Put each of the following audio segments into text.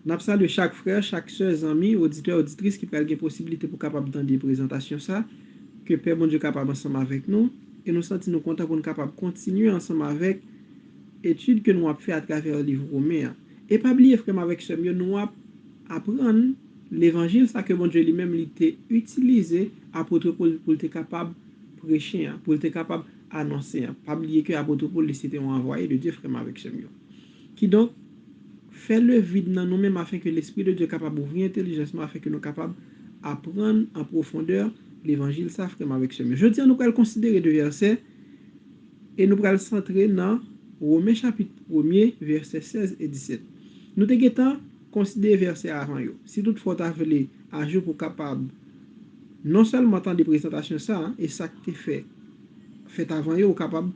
N'a salué chaque frère, chaque sœur, ami, auditeur, auditrice qui peut avoir possibilité pour capable d'entendre des présentations ça, que Père bon Dieu capable ensemble avec nous et nous sentons nous contents pour nous capable continuer ensemble avec études que nous avons fait à travers le livre romain. Et pas oublier frère avec ce mieux nous apprendre l'évangile ça que bon Dieu lui-même était utilisé apôtre Paul pour être capable prêcher, pour être capable annoncer. Pas oublier que apôtre Paul c'était un envoyé de Dieu frère avec ce mieux. Qui donc fait le vide dans nous-mêmes afin que l'Esprit de Dieu capable d'ouvrir intelligemment afin que nous capables d'apprendre en profondeur l'évangile ça frère avec ce mieux. Je tiens nous allons considérer deux versets et nous allons centrer dans Romains chapitre 1er versets 16 et 17. Nous devons considérer verset avant yo. Si toutefois tu as voulu à jour pour capable non seulement entendre des présentations ça et ça que tu fait avant yo capable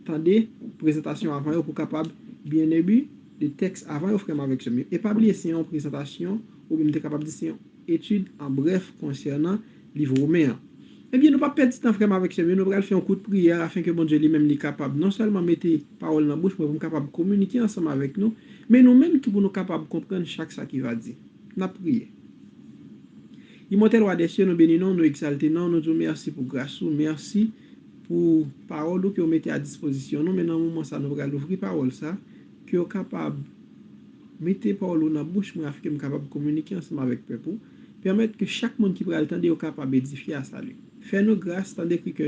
tendre présentation avant yo pour capable bien aimer des textes avant yo frère avec ce mieux. Et pas oublier c'est une présentation ou bien tu capable de c'est une étude en bref concernant livre romain. Eh bien, nous ne pas perdre de temps frère avec ce mieux, nous allons faire un coup de prière afin que bon Dieu lui-même est capable non seulement mettre parole dans la bouche, mais pour capable de communiquer ensemble avec nous, mais nous-mêmes qui pour nous capable de comprendre chaque ça qui va dire. Nous prions. Immortel roi des cieux, nous bénissons, nous exaltons, nous disons merci pour grâce, merci pour parole que vous mettez à disposition. Nous, maintenant, moment ça, nous allons ouvrir parole ça, que vous capable de mettre parole dans la bouche, afin que nous capable de communiquer ensemble avec le peuple, permettre que chaque monde qui prend le temps de capable d'édifier à salut. Fais-nous grâce, tant d'écrit que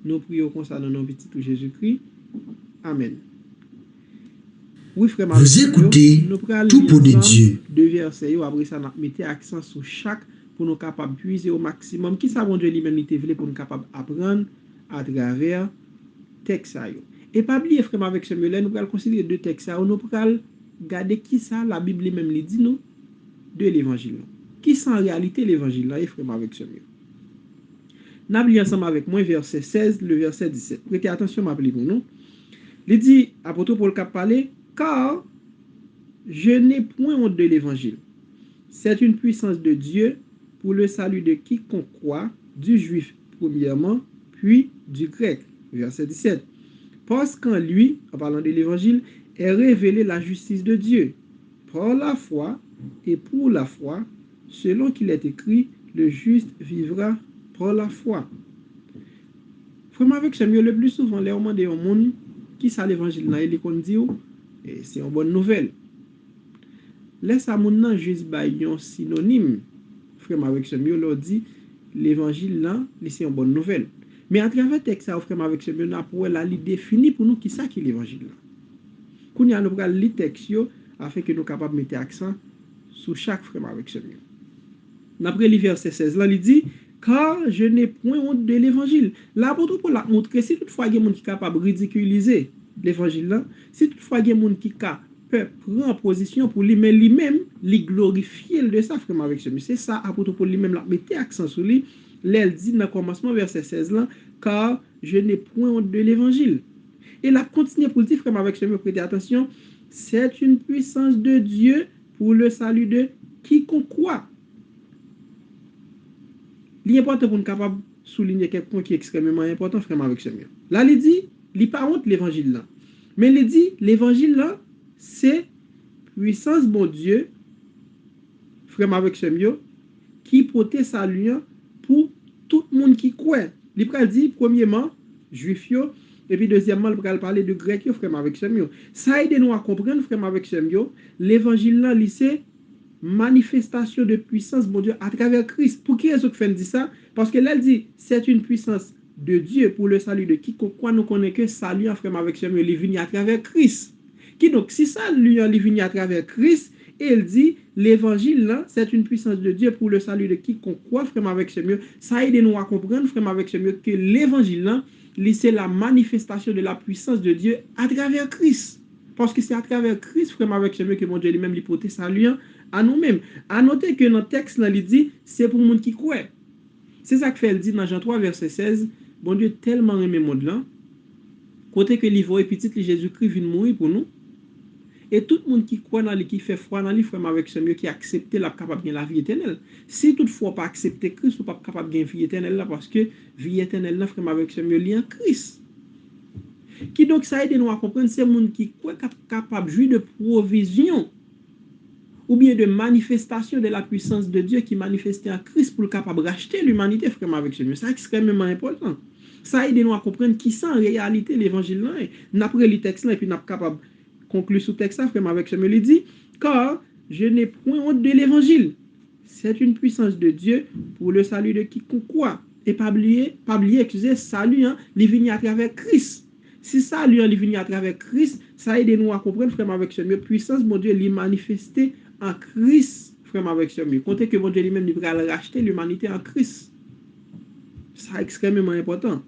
nous prions comme ça dans le nom petit de Jésus-Christ. Amen. Oui, frère, vous écoutez nous prenons tout pour de Dieu. Deux versets, après ça, nous mettons accent sur chaque pour nous capables de puiser au maximum. Qui ça, bon Dieu, lui-même, il pour nous capables d'apprendre à travers texte. Et pas oublier, frère, avec ce mieux, nous allons considérer deux textes. Nous allons regarder qui ça, la Bible lui-même, dit nous de l'évangile. Qui ça, en réalité, l'évangile, là, frère, avec ce mieux. Nous allons ensemble avec moi, verset 16, le verset 17. Prêtez attention, m'appelez pour nous. Il dit, apôtre Paul cap parler, car je n'ai point honte de l'évangile. C'est une puissance de Dieu pour le salut de quiconque croit, du juif premièrement, puis du grec. Verset 17. Parce qu'en lui, en parlant de l'évangile, est révélée la justice de Dieu, par la foi et pour la foi, selon qu'il est écrit, le juste vivra par la foi. Frère avec ce mieux, le plus souvent, les hommes de monde qui ça l'évangile là, il dit et c'est une bonne nouvelle. Laisse à mon nom juste un synonyme. Frère avec ce mieux, leur dit l'évangile là, c'est une bonne nouvelle. Mais à travers le texte, frère avec ce mieux, pour la définir pour nous qui ça qui est l'évangile là. Qu'on y a nous pral li texte yo afin que nous capables mettre accent sur chaque frère avec ce mieux. D'après le verset 16 là, il dit car je n'ai point honte de l'évangile. L'apôtre Paul a montré si toutefois il y a des gens qui sont capables de ridiculiser l'évangile là, si toutefois il y a des gens qui peut prendre position pour lui, mais lui-même, lui glorifier de ça, frère avec ce c'est ça, apôtre Paul lui-même la mettait accent sur lui, l'elle dit dans le commencement verset 16 là, car je n'ai point honte de l'évangile. Et la continue pour dire, frère avec ce prêtez attention, c'est une puissance de Dieu pour le salut de quiconque croit. L'important pour nous capable souligner quelque chose qui est extrêmement important, frère avec ce mieux. Là, il dit, il n'est pas honte l'évangile là. Mais il dit, l'évangile là, c'est puissance bon Dieu, frère avec ce mieux, qui porte salut pour tout le monde qui croit. Il dit, premièrement, juif, et puis deuxièmement, il va parler de grec, frère avec ce mieux. Ça aide nous à comprendre, frère avec ce mieux, l'évangile là, c'est manifestation de puissance, bon Dieu, à travers Christ. Pour qui est-ce que fait dit ça? Parce que là, elle dit, c'est une puissance de Dieu pour le salut de quiconque nous connaît que salut, frère avec ce mieux, il est venu à travers Christ. Qui donc, si ça, lui, il est venu à travers Christ, et il dit, l'évangile, là, c'est une puissance de Dieu pour le salut de quiconque croit, frère avec ce mieux. Ça aide nous à comprendre, frère avec ce mieux, que l'évangile, là, c'est la manifestation de la puissance de Dieu à travers Christ. Parce que c'est à travers Christ, frère avec ce mieux, que mon Dieu lui-même lui porte salut à nous-mêmes. À noter que dans le texte, là, il dit, c'est pour le monde qui croit. C'est ça que fait, il dit dans Jean 3, verset 16, bon Dieu tellement aimé le monde là, côté que l'ivre et petit, Jésus-Christ vient mourir pour nous. Et tout le monde qui croit dans lui, qui fait foi dans lui, frère avec ce mieux, qui accepte la capable de la vie éternelle. Si toutefois pas accepter Christ, ou pas capable de la vie éternelle là, parce que vie éternelle là, frère avec ce mieux, lien Christ. Qui donc ça aide nous à comprendre, c'est le monde qui croit capable de jouir de provision. Ou ou bien de manifestation de la puissance de Dieu qui manifestait en Christ pour le capable de racheter l'humanité, frère avec ce mieux. C'est extrêmement important. Ça aide nous à comprendre qui c'est en réalité l'évangile là. N'a pris le texte là et puis n'a capable conclure sous texte ça, frère avec ce mieux. Il dit, car je n'ai point honte de l'évangile. C'est une puissance de Dieu pour le salut de quiconque croit. Et pas oublier, excusez, salut, hein, il vient à travers Christ. Si salut, il vient à travers Christ, ça aide nous à comprendre, frère avec ce mieux, puissance, mon Dieu, il manifesté en Christ, frère avec ce mieux. Comptez que mon Dieu lui-même, il va racheter l'humanité en Christ. Ça extrêmement important.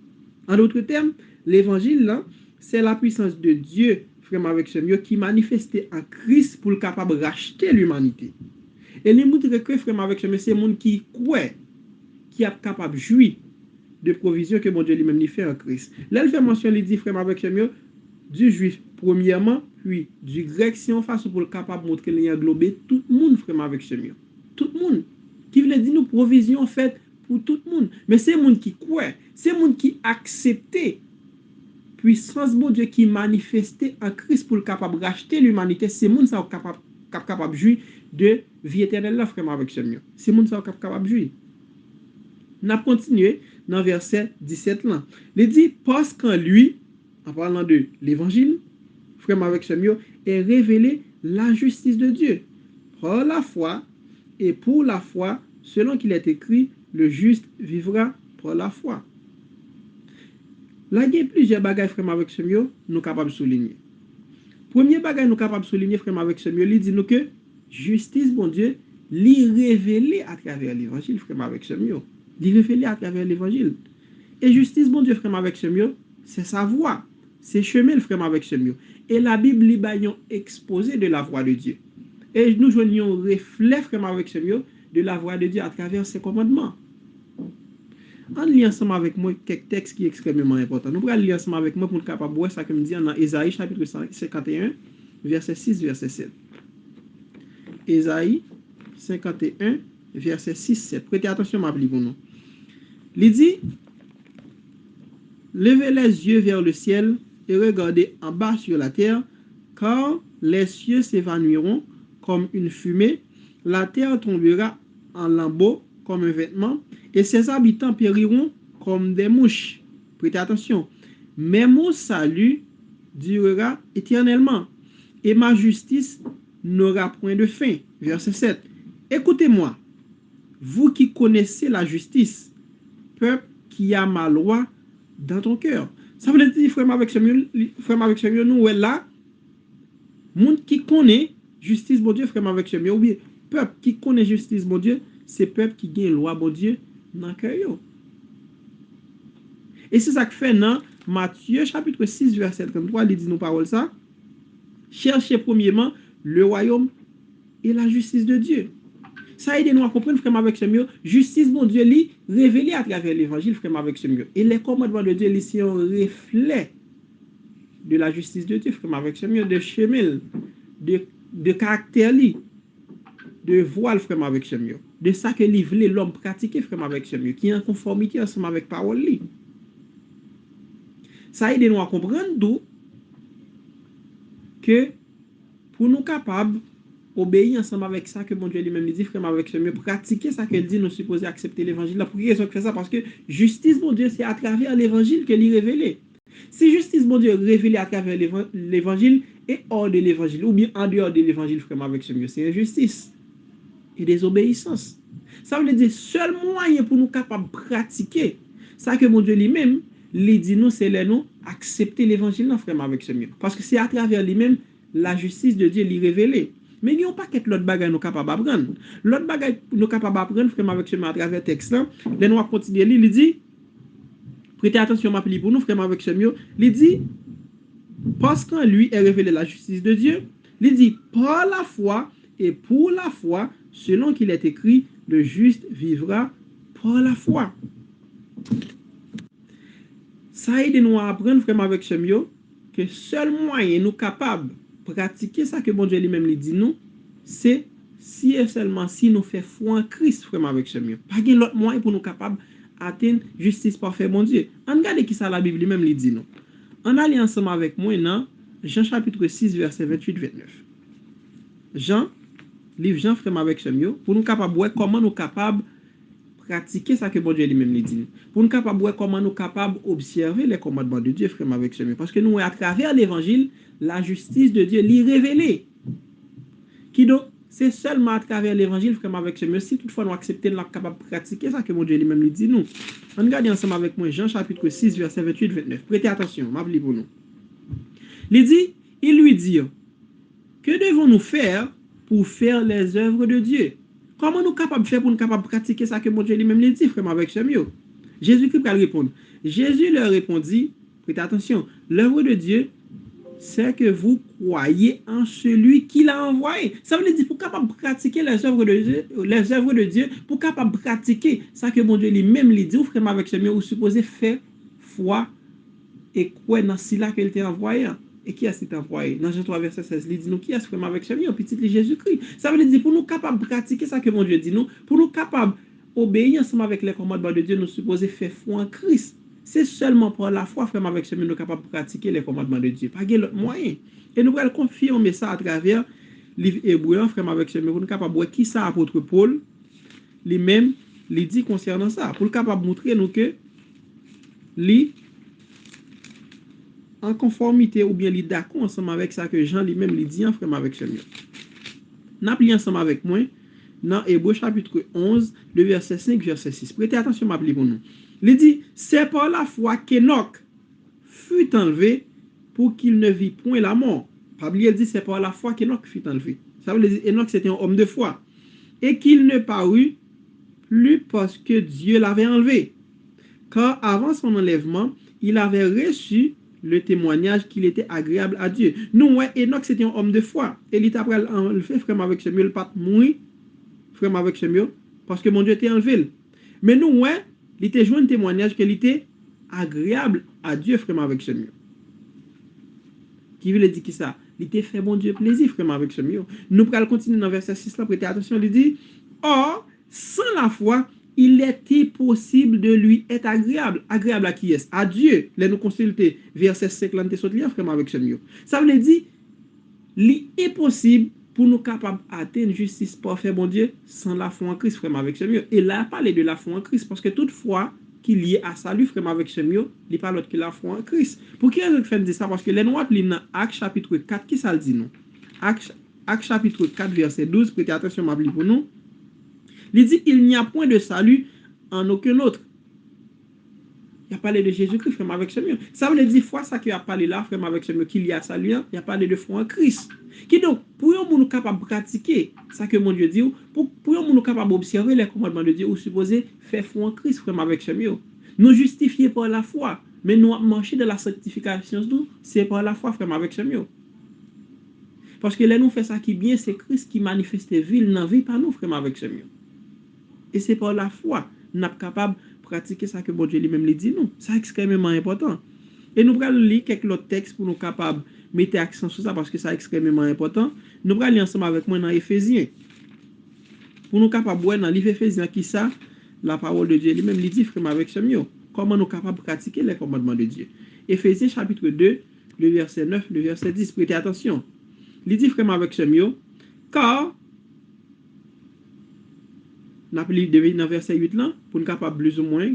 En d'autres termes, l'évangile, là, c'est la puissance de Dieu, frère avec ce mieux, qui manifestait en Christ pour le capable de racheter l'humanité. Et il montre que, frère avec ce mieux, c'est le monde qui croit, qui est capable de jouir de provisions que mon Dieu lui-même lui fait en Christ. Là, il fait mention, il dit, frère avec ce mieux, du juif, premièrement, puis du grec, si on fasse pour le capable de montrer qu'il y a englobé tout le monde, frère avec ce mieux. Tout le monde. Qui veut dire, nous, provisions faites pour tout le monde. Mais c'est le monde qui croit, c'est le monde qui accepte puissance de Dieu qui manifestait en Christ pour le capable de racheter l'humanité. C'est le monde qui est capable de jouir de vie éternelle, là, frère avec ce mieux. C'est le monde qui est capable de jouir. On a continué dans verset 17 là. Il dit, parce qu'en lui, en parlant de l'évangile, frère avec ce mieux, est révélé la justice de Dieu. Par la foi et pour la foi, selon qu'il est écrit, le juste vivra par la foi. Là, il y a plusieurs bagages, frère avec ce mieux, nous sommes capables de souligner. Premier bagage, nous sommes capables de souligner, frère avec ce mieux, il dit nous que justice, bon Dieu, l'y révélé à travers l'évangile, frère avec ce mieux. L'y révélé à travers l'évangile. Et justice, bon Dieu, frère avec ce mieux, c'est sa voie. C'est chemin, le frère avec ce mieux. Et la Bible, lui, exposé de la voie de Dieu. Et nous joignons un reflet, frère avec ce mieux, de la voie de Dieu à travers ses commandements. On lit ensemble avec moi quelques textes qui sont extrêmement importants. Nous allons lire ensemble avec moi pour être capable de voir ça que me dit dans Ésaïe chapitre 51, verset 6, verset 7. Ésaïe 51, verset 6, 7. Prêtez attention, ma Bible pour nous. Il dit, levez les yeux vers le ciel et regardez en bas sur la terre, car les cieux s'évanouiront comme une fumée, la terre tombera en lambeaux comme un vêtement, et ses habitants périront comme des mouches. Prêtez attention. Mais mon salut durera éternellement, et ma justice n'aura point de fin. Verset 7. Écoutez-moi, vous qui connaissez la justice, peuple qui a ma loi dans ton cœur. Ça veut dire, frère avec ce nous, là, monde qui connaît justice, bon Dieu, frère avec ce ou bien, peuple qui connaît justice, bon Dieu, c'est peuple qui gagne loi, bon Dieu, dans le cœur. Et c'est ça que fait dans Matthieu, chapitre 6, verset 33, il dit nos paroles ça. Cherchez premièrement le royaume et la justice de Dieu. Ça aide nous à comprendre, frère avec ce mieux, justice, bon Dieu, lui, révélé à travers l'évangile, frère avec ce mieux. Et les commandements de Dieu, ici, un reflet de la justice de Dieu, frère avec ce mieux, de chemin, de caractère, de voile, frère avec ce mieux. De ça que l'homme pratique, frère avec ce mieux, qui est en conformité ensemble avec parole. Ça aide nous à comprendre d'où que pour nous capables obéir ensemble avec ça que mon Dieu lui-même dit, frère avec ce mieux, pratiquer ça qu'elle dit, nous supposons accepter l'évangile. Pour qui raison que fait ça? Parce que justice, mon Dieu, c'est à travers l'évangile qu'elle est révélée. Si justice, mon Dieu, est révélée à travers l'évangile et hors de l'évangile, ou bien en dehors de l'évangile, frère avec ce mieux, c'est injustice et désobéissance. Ça veut dire seul moyen pour nous capables de pratiquer ça que mon Dieu lui-même lui dit nous, c'est nous accepter l'évangile, frère avec ce mieux. Parce que c'est à travers lui-même la justice de Dieu lui révélée. Mais il n'y a pas qu'être l'autre bagage nous capable d'apprendre. L'autre bagage nous capable d'apprendre, frère avec ce mieux, à travers le texte là, les nous continuer il dit, prêtez attention, ma pour nous, frère avec ce mieux, il dit, parce qu'en lui est révélée la justice de Dieu, il dit, par la foi et pour la foi, selon qu'il est écrit, le juste vivra par la foi. Ça aide nous à apprendre, frère avec ce mieux, que seul moyen nous capable de pratiquer ça que bon Dieu lui-même lui dit nous, c'est si et seulement si nous faisons foi en Christ, frère avec ce mieux. Pas qu'il autre moyen pour nous capable d'atteindre justice parfaite, bon Dieu. On regarde qui ça la Bible lui-même lui dit nous. On allait ensemble avec moi dans Jean chapitre 6, verset 28-29. Jean livre Jean frère avec chemio, pour nous capable voir comment nous capable pratiquer ça que bon Dieu lui-même lui dit. Pour nous capable voir comment nous capable observer les commandements de Dieu frère avec chemio. Parce que nous, à travers l'évangile, la justice de Dieu l'y révélée. Qui donc, c'est seulement à travers l'évangile, frère avec chemio, si toutefois nous acceptons, nous sommes capables de pratiquer ça que mon Dieu lui-même lui dit nous. On regarde ensemble avec moi Jean chapitre 6, verset 28-29. Prêtez attention, m'appelez pour nous. Il lui dit, que devons-nous faire pour faire les œuvres de Dieu? Comment nous capables de faire pour nous capables de pratiquer ça que mon Dieu lui-même lui dit, frère avec chemio? Jésus-Christ va répondre. Jésus leur répondit, prêtez attention, l'œuvre de Dieu, c'est que vous croyez en celui qui l'a envoyé. Ça veut dire pour capable pratiquer les œuvres de Dieu, pour capable pratiquer ça que mon Dieu lui-même lui dit, frère avec chemio, vous supposez faire foi et croire dans cela qu'il t'a envoyé. Et qui est-ce qui t'a envoyé? Dans Jean 3, verset 16, il dit nous qui est-ce frère avec chemio, petit Jésus-Christ. Ça veut dire pour nous capables de pratiquer ça que mon Dieu dit nous, pour nous capables obéir ensemble avec les commandements de Dieu, nous supposons faire foi en Christ. C'est seulement par la foi, frère avec chemio, nous sommes capables de pratiquer les commandements de Dieu. Pas de l'autre moyen. Et nous allons confirmer ça à travers le livre Hébreu, frère avec chemio, pour nous capables de voir qui ça apôtre Paul, lui-même, lui dit concernant ça. Pour nous capables de montrer nous que lui en conformité ou bien li d'accord ensemble avec ça que Jean lui-même lui dit en frère avec chemio. N'appelez ensemble avec moi dans Hébreu chapitre 11, le verset 5, verset 6. Prêtez attention, m'appelez pour nous. Il dit, c'est par la foi qu'Enoch fut enlevé pour qu'il ne vit point la mort. Pabli, il dit, c'est par la foi qu'Enoch fut enlevé. Ça veut dire, Enoch c'était un homme de foi. Et qu'il ne parut plus parce que Dieu l'avait enlevé. Car avant son enlèvement, il avait reçu le témoignage qu'il était agréable à Dieu. Nous, ouais, Enoch, c'était un homme de foi. Et il était après enlevé, frère avec chemio, il pas mourir, frère avec chemio, parce que mon Dieu était enlevé. Mais nous, ouais, il était joué un témoignage qu'il était agréable à Dieu, frère avec chemio. Qui veut dire qui ça? Il était fait bon Dieu plaisir, frère avec chemio. Nous allons continuer dans verset 6 là, prêtez attention, il dit, or, sans la foi, il était possible de lui être agréable. Agréable à qui est-ce? À Dieu. Là, nous consulter verset 5, là, nous sommes frère avec chemio. Ça veut dire, il est possible pour nous capables d'atteindre justice parfaite, bon Dieu, sans la foi en Christ, frère avec chemio. Et là, parler de la foi en Christ, parce que toutefois, qui lié à salut, frère avec chemio, il n'y a pas l'autre que la foi en Christ. Pour qui est-ce que fait dire ça? Parce que les noirs, dans Actes chapitre 4, qui ça le dit nous? Actes chapitre 4, verset 12, prêtez attention, m'appelez pour nous. Il dit, il n'y a point de salut en aucun autre. Il a parlé de Jésus-Christ, frère avec chemio. Ça veut dire, fois ça qu'il a parlé là, frère avec chemio, qu'il y a salut, il a parlé de foi en Christ. Qui donc, pour nous capables de pratiquer ça que mon Dieu dit, pour nous capables d'observer les commandements de Dieu, ou supposé faire foi en Christ, frère avec chemio. Nous justifier par la foi, mais nous marcher de la sanctification, c'est par la foi, frère avec chemio. Parce que là, nous fait ça qui bien, c'est Christ qui manifeste ville dans la vie par nous, frère avec chemio. Et c'est par la foi, nous sommes capables de pratiquer ça que bon Dieu lui-même dit nous. C'est extrêmement important. Et nous allons lire quelques autres textes pour nous capables de mettre accent sur ça parce que c'est extrêmement important. Nous allons lire ensemble avec moi dans Éphésiens. Pour nous capables de voir dans livre Éphésiens qui ça, la parole de Dieu lui-même dit, frère avec chemio, comment nous capables de pratiquer les commandements de Dieu. Éphésiens chapitre 2, le verset 9, le verset 10, prêtez attention. Il dit, frère avec chemio, car nous avons dans verset 8 là, pour nous capables plus ou moins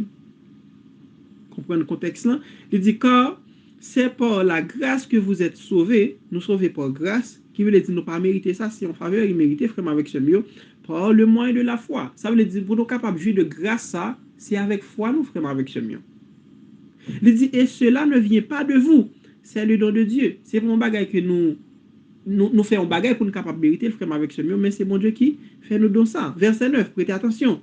comprendre le contexte là. Il dit, car c'est par la grâce que vous êtes sauvés, nous sauvés par grâce, qui veut dire nous pas mériter ça, si on faveur, il mérite, frère avec chemio, par le moyen de la foi. Ça veut dire, pour nous capables de jouir de grâce ça, c'est avec foi nous, frère avec chemio. Il dit, et cela ne vient pas de vous, c'est le don de Dieu. C'est pour un bagage que nous faisons un bagage pour nous capables de mériter, frère avec chemio, mais c'est mon Dieu qui fait nous don ça. Verset 9, prêtez attention.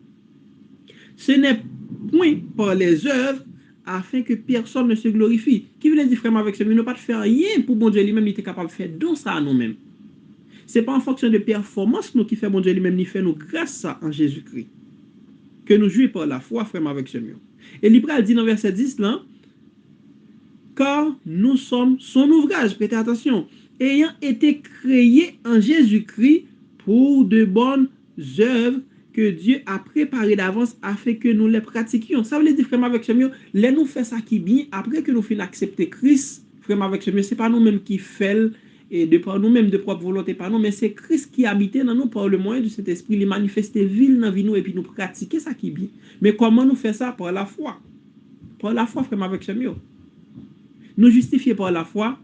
Ce n'est point par les œuvres afin que personne ne se glorifie. Qui veut dire, frère avec chemio, ne pas faire rien pour mon Dieu lui-même, il était capable de faire don ça à nous-mêmes. Ce n'est pas en fonction de performance nous qui fait mon Dieu lui-même, il fait nous grâce à en Jésus-Christ. Que nous jouons par la foi, frère avec chemio. Et l'Ibral dit dans verset 10 là, car nous sommes son ouvrage, prêtez attention, ayant été créés en Jésus-Christ pour de bonnes œuvres que Dieu a préparées d'avance afin que nous les pratiquions. Ça veut dire, frère avec chemio, les nous fait ça qui bien, après que nous finissons accepter Christ, frère avec chemio, ce n'est pas nous-mêmes qui faisons et de par nous-mêmes, de propre volonté par nous, mais c'est Christ qui habitait dans nous par le moyen du Saint-Esprit, il manifestait vil dans vie nous et puis nous pratiquer ça qui est bien. Mais comment nous faire ça? Par la foi. Par la foi, frère, avec Chemio. Nous justifier par la foi,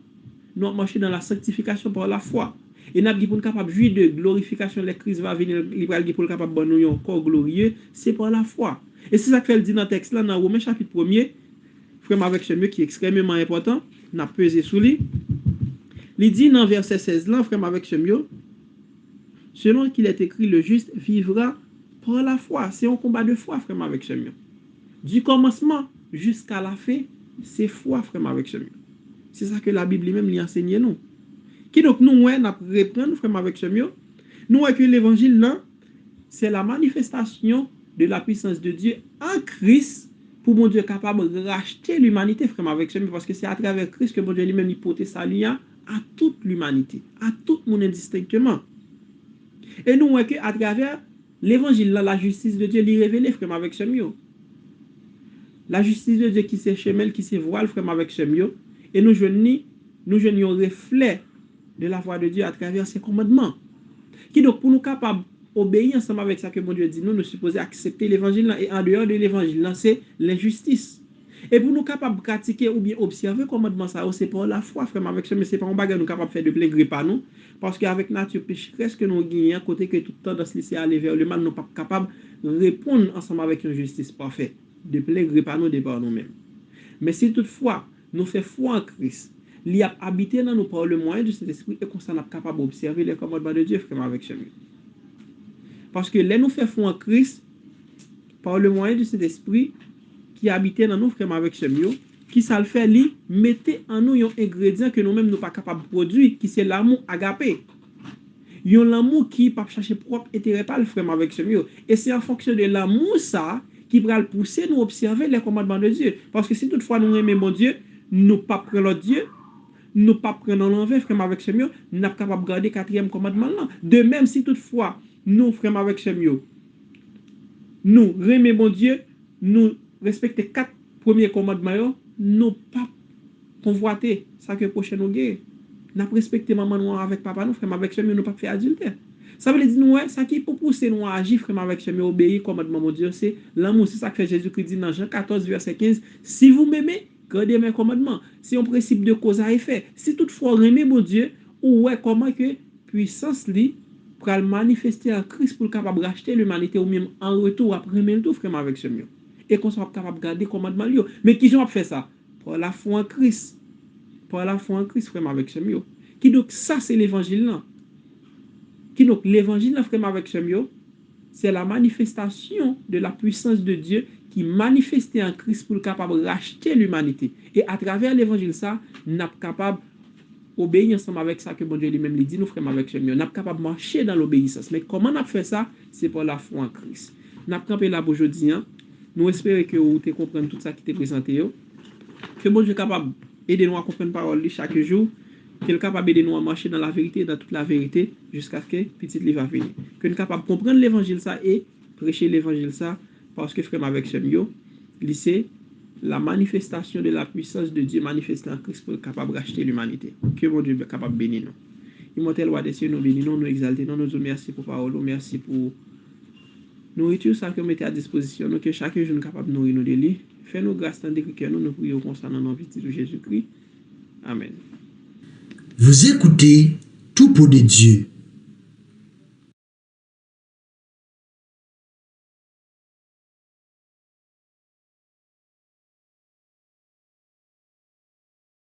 nous marcher dans la sanctification par la foi. Et nous avons capable de vivre de glorification, le Christ va venir, il va pour capable de nous un corps glorieux, c'est par la foi. Et c'est ça qu'elle dit dans le texte là, dans Romains chapitre 1er, frère avec Chemio, qui est extrêmement important, n'a pesé sous lui. Il dit dans verset 16 là, frère avec Chemio, selon qu'il est écrit, le juste vivra par la foi. C'est un combat de foi, frère avec Chemio. Du commencement jusqu'à la fin, c'est foi, frère avec Chemio. C'est ça que la Bible même lui enseigne nous. Qui donc nous, ouais, nous reprendre, frère avec Chemio, nous voyons que l'évangile là, c'est la manifestation de la puissance de Dieu en Christ pour mon Dieu capable de racheter l'humanité, frère avec Chemio, parce que c'est à travers Christ que mon Dieu lui-même porte salut à toute l'humanité, à tout le monde indistinctement. Et nous voyons qu'à travers l'évangile là, la justice de Dieu lui révélée, frère avec Chemio. La justice de Dieu qui s'est chemelle, qui s'est voile, frère avec Chemio, et nous jeunes un reflet de la voix de Dieu à travers ses commandements. Qui donc pour nous capables d'obéir ensemble avec ça que mon Dieu dit, nous supposons accepter l'évangile et en dehors de l'évangile, c'est l'injustice. Et pour nous capables de pratiquer ou bien observer commandement ça, c'est pour la foi, frère avec ça, mais c'est pas un bagage nous capables de faire de plein gré par nous, parce qu'avec nature pécheresse que nous gagnons, côté que tout le temps dans ce lycée aller vers le mal, nous pas capables de répondre ensemble avec une justice parfaite, de plein gré par nous, de par nous-mêmes. Mais si toutefois, nous faisons foi en Christ, il a habité dans nous par le moyen de cet esprit et qu'on soit capable d'observer les commandements de Dieu, frère avec Chemio. Parce que là, nous faisons foi en Christ par le moyen de cet esprit qui habitait dans nous, frère avec Chemio, qui ça le fait, lui, mettez en nous un ingrédient que nous-mêmes nous pas capables de produire, qui c'est l'amour agapé. Il y a l'amour qui pas chercher propre intérêt pas le frère avec Chemio. Et c'est en fonction de l'amour ça qui va le pousser nous observer les commandements de Dieu. Parce que si toutefois nous aimons mon Dieu, nous pas prendre l'autre Dieu, nous pas prendre l'envers, frère avec Chemio, nous pas capable de garder quatrième commandement là. De même si toutefois nous, frère avec Chemio, nous aimons mon Dieu, nous respectons 4 premiers commandements, nous pas convoiter ça que prochain nous gagne. Nous respecter maman nous avec papa nous, frère avec Chemio, nous pas faire adultère. Ça veut dire nous ça qui pour pousser nous à agir frère avec Chemio, obéir commandement mon Dieu, c'est l'amour, c'est ça que Jésus-Christ dit dans Jean 14 verset 15, si vous m'aimez, gardez mes commandements. C'est un principe de cause à effet. Si toutefois aimer mon Dieu, ou ouais comment que puissance li pour manifester en Christ pour capable racheter l'humanité ou même en retour après même tout frère avec Chemio. Et qu'on soit capable de garder commandement lui. Mais qui j'en fait ça? Pour la foi en Christ. Pour la foi en Christ frère avec Chemio. Qui donc ça c'est l'évangile là. Qui donc l'évangile là frère avec Chemio, c'est la manifestation de la puissance de Dieu qui manifestait en Christ pour capable de racheter l'humanité. Et à travers l'évangile ça, nous sommes capables d'obéir ensemble avec ça que bon Dieu lui-même dit, nous frères avec Chemio. Nous sommes capables de marcher dans l'obéissance. Mais comment on a fait ça? C'est par la foi en Christ. Nous avons campé là aujourd'hui. Nous espérons que vous comprenez tout ça qui est présenté. Que bon Dieu est capable d'aider nous à comprendre la parole chaque jour. Qu'il est capable d'aider nous à marcher dans la vérité, dans toute la vérité, jusqu'à ce que petit livre va venir. Que nous sommes capables de comprendre l'évangile ça et prêcher l'évangile ça, parce que frère avec Chemio, c'est la manifestation de la puissance de Dieu manifestée en Christ pour être capable de racheter l'humanité. Que mon Dieu est capable de bénir nous. Immortel roi des cieux, nous bénissons, nous exaltons, nous merci pour parole, merci pour nourriture ça que vous mettez à disposition, nous que chaque jour nous capable de nourrir nos délits. Fais-nous grâce dans que nous prions concernant nos vies de Jésus-Christ. Amen. Vous écoutez Tout pour de Dieu,